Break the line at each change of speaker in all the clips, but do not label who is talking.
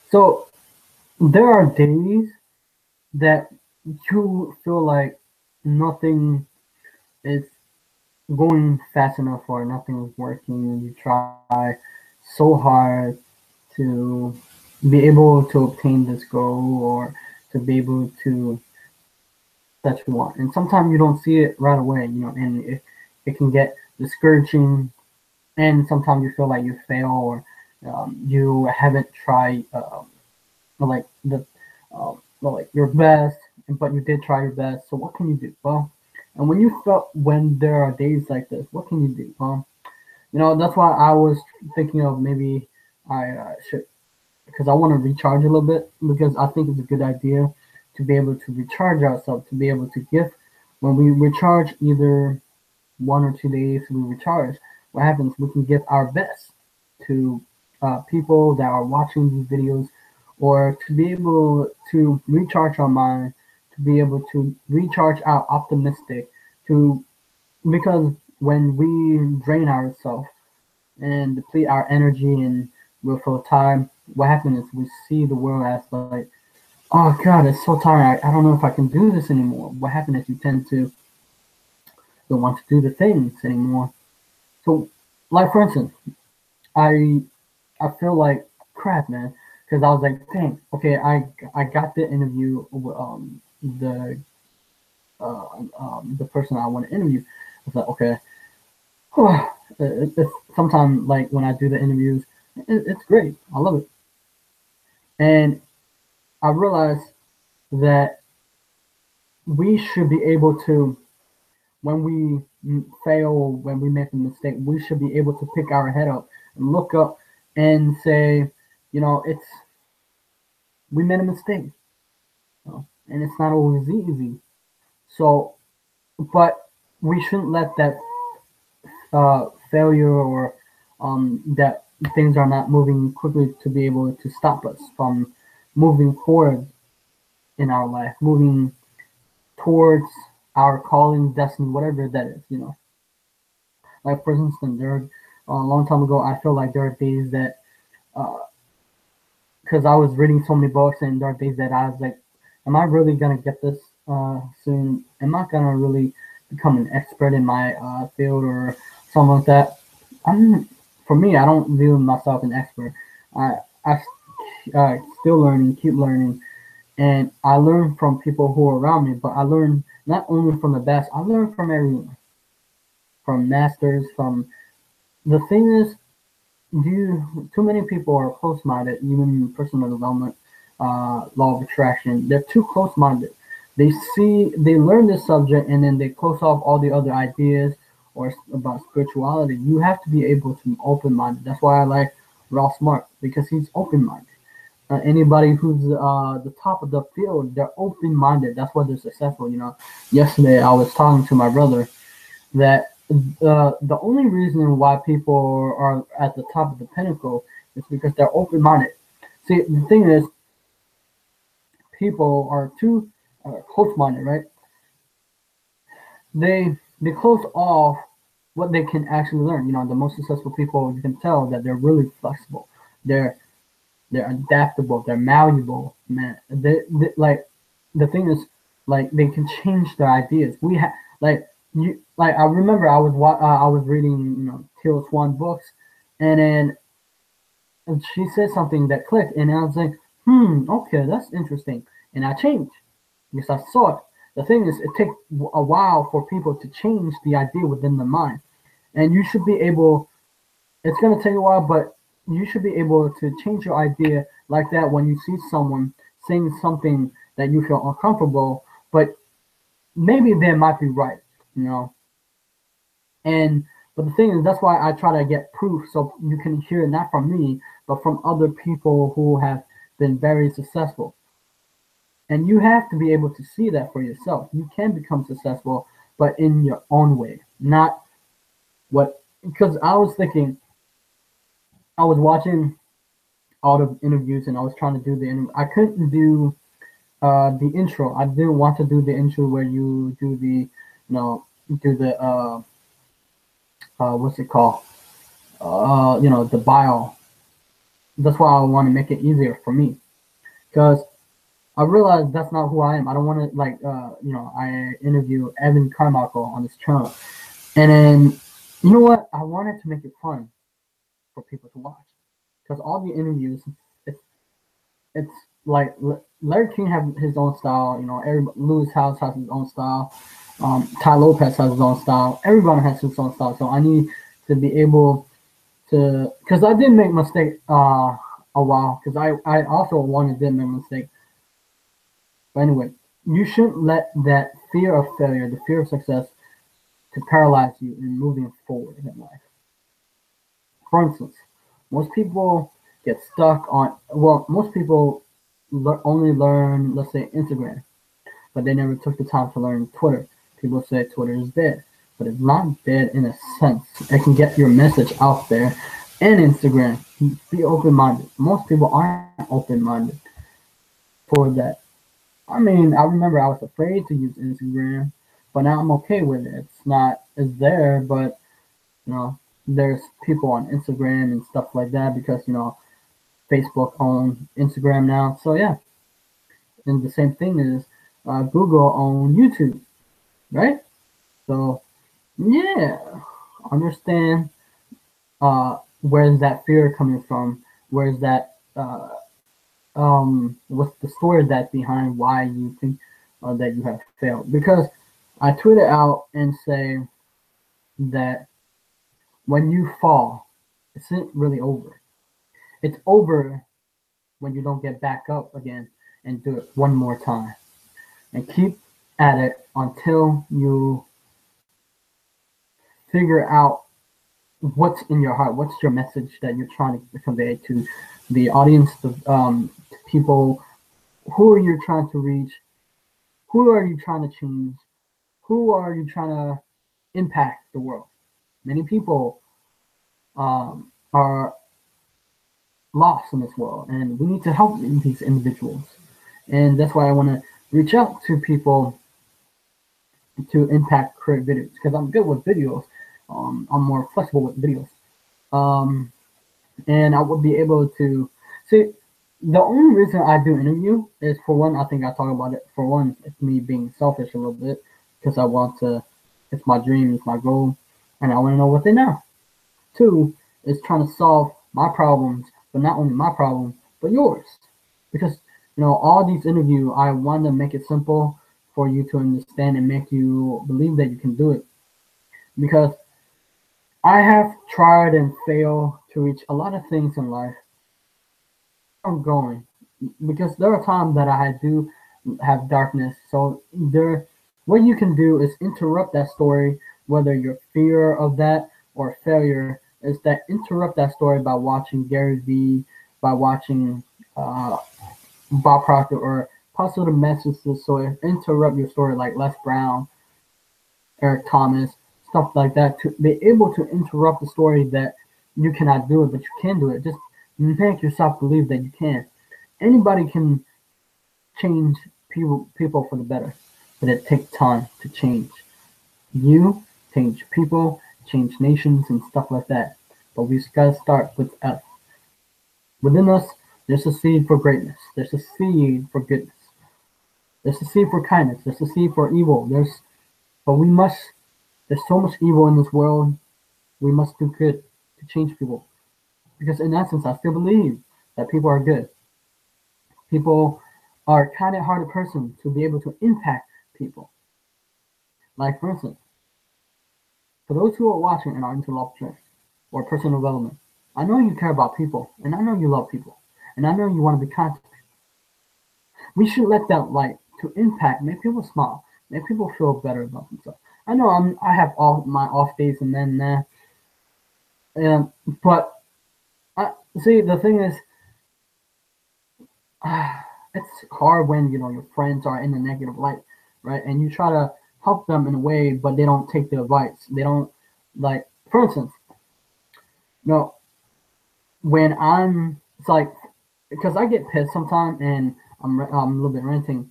So there are days that you feel like nothing is going fast enough or nothing is working. You try so hard to be able to obtain this goal or to be able to that you want. And sometimes you don't see it right away, and it can get discouraging. And sometimes you feel like you fail or you haven't tried like the like your best, but you did try your best. So what can you do? Well, and when there are days like this, what can you do? Well, that's why I was thinking of maybe I should because I want to recharge a little bit because I think it's a good idea to be able to recharge ourselves to be able to give when we recharge either 1 or 2 days we recharge. What happens? We can give our best to people that are watching these videos, or to be able to recharge our mind, to be able to recharge our optimistic, to because when we drain ourselves and deplete our energy and we'll feel tired, what happens is we see the world as like, oh God, it's so tiring. I don't know if I can do this anymore. What happens is you tend to don't want to do the things anymore. So, like for instance, I I feel like crap, man, because I was like, dang, okay, I got the interview with the person I want to interview. I was like, okay, it's sometimes like when I do the interviews, it's great, I love it, and I realized that we should be able to when we fail, when we make a mistake, we should be able to pick our head up and look up and say, it's we made a mistake, and it's not always easy. So, but we shouldn't let that failure or that things are not moving quickly to be able to stop us from moving forward in our life, moving towards our calling, destiny, whatever that is. Like for instance, a long time ago, I feel like there are days that because I was reading so many books, and there are days that I was like, am I really gonna get this soon? Am I gonna really become an expert in my field or something like that? I'm for me, I don't view myself an expert. I still learning, keep learning, and I learn from people who are around me. But I learn not only from the best, I learn from everyone, from masters, from the thing is too many people are close-minded, even in personal development, law of attraction. They're too close-minded. They learn this subject, and then they close off all the other ideas or about spirituality. You have to be able to be open-minded. That's why I like Ralph Smart because he's open-minded. Anybody who's the top of the field, they're open-minded. That's why they're successful. Yesterday I was talking to my brother that the only reason why people are at the top of the pinnacle is because they're open minded. See, the thing is, people are too close minded, right? They close off what they can actually learn. The most successful people, you can tell that they're really flexible. They're they're adaptable. They're malleable. Man, like the thing is, like they can change their ideas. We have like I remember I was reading Teal Swan books, and then she said something that clicked, and I was like, okay, that's interesting, and I changed because I saw it. The thing is, it takes a while for people to change the idea within the mind, and you should be able. It's gonna take a while, but you should be able to change your idea like that when you see someone saying something that you feel uncomfortable, but maybe they might be right, you know. And but the thing is, that's why I try to get proof so you can hear it not from me, but from other people who have been very successful. And you have to be able to see that for yourself. You can become successful, but in your own way, not what. Because I was thinking, I was watching all the interviews, and I was trying to do the interview. I couldn't do the intro. I didn't want to do the intro where you do do the what's it called? The bio. that's why I want to make it easier for me, because I realize that's not who I am. I don't want to I interview Evan Carmichael on this channel, and then you know what? I wanted to make it fun for people to watch, because all the interviews, it's it's like Larry King have his own style. Lewis House has his own style. Ty Lopez has his own style. Everyone has his own style. So I need to be able to, because I did make mistake a while, because I also did make a mistake. But anyway, you shouldn't let that fear of failure, the fear of success, to paralyze you in moving forward in life. For instance, most people get stuck on, most people only learn, let's say, Instagram, but they never took the time to learn Twitter. People say Twitter is dead, but it's not dead in a sense. It can get your message out there. And Instagram, be open-minded. Most people aren't open-minded for that. I mean, I remember I was afraid to use Instagram, but now I'm okay with it. It's there, but there's people on Instagram and stuff like that, because Facebook owns Instagram now. So yeah, and the same thing is Google owns YouTube, right? So yeah, understand where's that fear coming from? Where's that what's the story that behind why you think that you have failed? Because I tweet it out and say that when you fall, it's not really over. It's over when you don't get back up again and do it one more time and keep at it until you figure out what's in your heart, what's your message that you're trying to convey to the audience, the people. Who are you trying to reach? Who are you trying to change? Who are you trying to impact the world? Many people are lost in this world, and we need to help these individuals. And that's why I want to reach out to people to impact, create videos, because I'm good with videos. I'm more flexible with videos. And I would be able to see. The only reason I do interview is, for one, I think I talk about it. For one, it's me being selfish a little bit, because I want to. It's my dream, it's my goal, and I want to know what they know. Two is trying to solve my problems, but not only my problem, but yours, because all these interviews, I want to make it simple for you to understand and make you believe that you can do it, because I have tried and failed to reach a lot of things in life. I'm going, because there are times that I do have darkness. So what you can do is interrupt that story, whether your fear of that or failure, is that interrupt that story by watching Gary Vee, by watching Bob Proctor, or positive messages. So interrupt your story, like Les Brown, Eric Thomas, stuff like that, to be able to interrupt the story that you cannot do it, but you can do it. Just make yourself believe that you can. Anybody can change people for the better, but it takes time to change. You change people, change nations, and stuff like that. But we just gotta start with us. Within us, there's a seed for greatness. There's a seed for goodness. There's a seed for kindness. There's a seed for evil. But we must. There's so much evil in this world. We must do good to change people. Because in essence, I still believe that people are good. People are kind-hearted person to be able to impact people. Like, for instance, for those who are watching and are into law of attraction or personal development, I know you care about people, and I know you love people, and I know you want to be kind to people. We should let that light to impact, make people smile, make people feel better about themselves. I know I have all my off days and then but see, the thing is, it's hard when your friends are in the negative light, right? And you try to help them in a way, but they don't take the advice. They don't, like, for instance, when it's like, because I get pissed sometimes, and I'm a little bit ranting,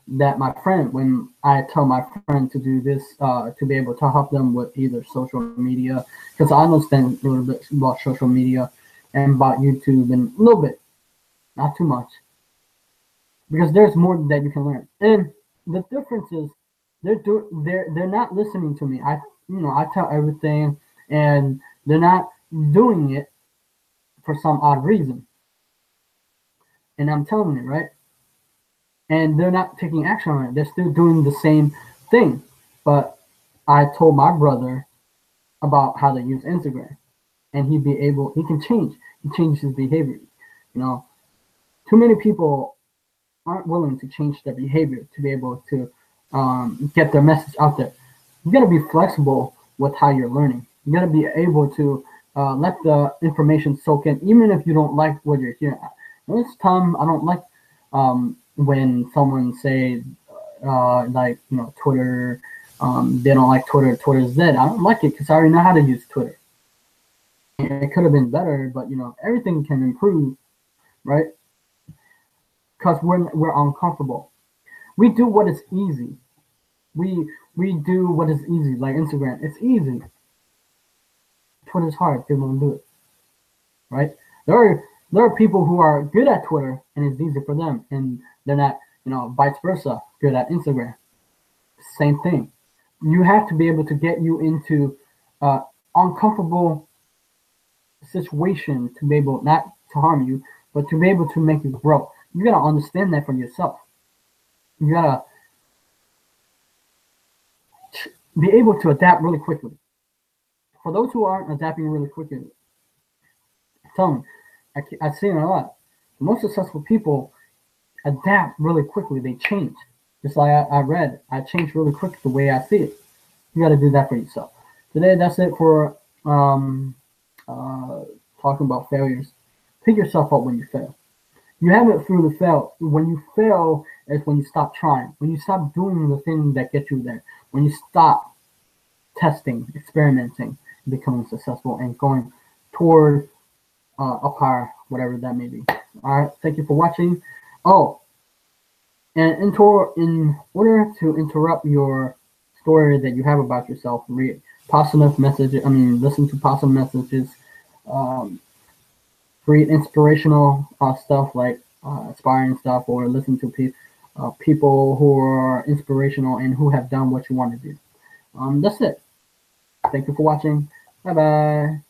that my friend, when I tell my friend to do this, to be able to help them with either social media, because I understand a little bit about social media, and about YouTube and a little bit, not too much, because there's more that you can learn. And the difference is they're not listening to me. I tell everything, and they're not doing it for some odd reason, and I'm telling it, right, and they're not taking action on it. They're still doing the same thing. But I told my brother about how to use Instagram, and he can change. He changes his behavior. You know, too many people aren't willing to change their behavior to be able to get their message out there. You got to be flexible with how you're learning. You got to be able to let the information soak in, even if you don't like what you're hearing. Most time, I don't like when someone say like Twitter. They don't like Twitter. Twitter's dead. I don't like it because I already know how to use Twitter. It could have been better, but everything can improve, right? Because we're uncomfortable. We do what is easy. We do what is easy, like Instagram. It's easy. Twitter's hard. People don't do it, right? There are people who are good at Twitter and it's easy for them, and they're not, vice versa, good at Instagram. Same thing. You have to be able to get you into uncomfortable situation to be able not to harm you, but to be able to make you grow. You gotta understand that for yourself. You gotta be able to adapt really quickly. For those who aren't adapting really quickly, tell me, I've seen it a lot. The most successful people adapt really quickly. They change. Just like I read, I change really quick the way I see it. You got to do that for yourself. Today, that's it for talking about failures. Pick yourself up when you fail. You haven't truly failed. When you fail is when you stop trying. When you stop doing the thing that gets you there. When you stop testing, experimenting, becoming successful, and going toward up higher, whatever that may be. All right. Thank you for watching. Oh, and in order to interrupt your story that you have about yourself, read positive messages. Listen to positive messages. Um, Read inspirational stuff like inspiring stuff, or listen to people who are inspirational and who have done what you want to do. That's it. Thank you for watching. Bye bye.